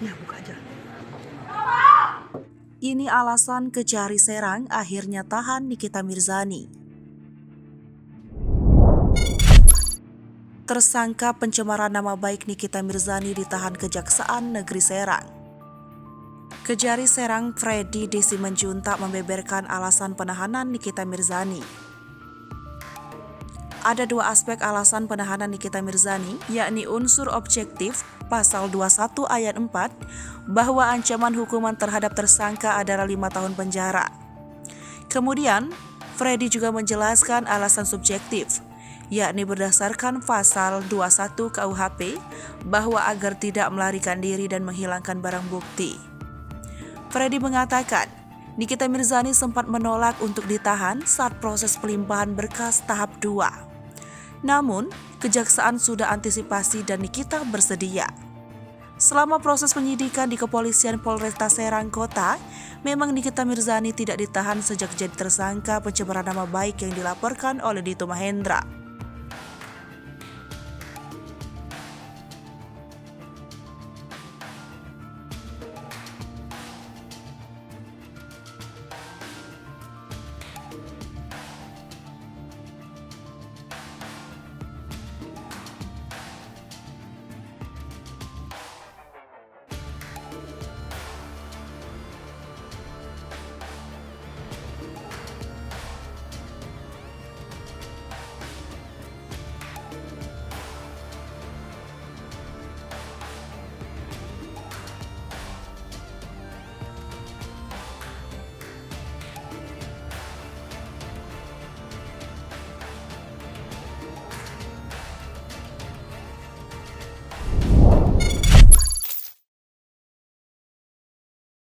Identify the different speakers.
Speaker 1: Ya, buka aja.
Speaker 2: Ini alasan Kejari Serang akhirnya tahan Nikita Mirzani. Tersangka pencemaran nama baik Nikita Mirzani ditahan Kejaksaan Negeri Serang. Kejari Serang Freddy Simanjuntak membeberkan alasan penahanan Nikita Mirzani. Ada dua aspek alasan penahanan Nikita Mirzani, yakni unsur objektif pasal 21 ayat 4 bahwa ancaman hukuman terhadap tersangka adalah 5 tahun penjara. Kemudian, Freddy juga menjelaskan alasan subjektif, yakni berdasarkan pasal 21 KUHP bahwa agar tidak melarikan diri dan menghilangkan barang bukti. Freddy mengatakan, Nikita Mirzani sempat menolak untuk ditahan saat proses pelimpahan berkas tahap 2. Namun, kejaksaan sudah antisipasi dan Nikita bersedia. Selama proses penyidikan di Kepolisian Polresta Serang Kota, memang Nikita Mirzani tidak ditahan sejak jadi tersangka pencemaran nama baik yang dilaporkan oleh Dito Mahendra.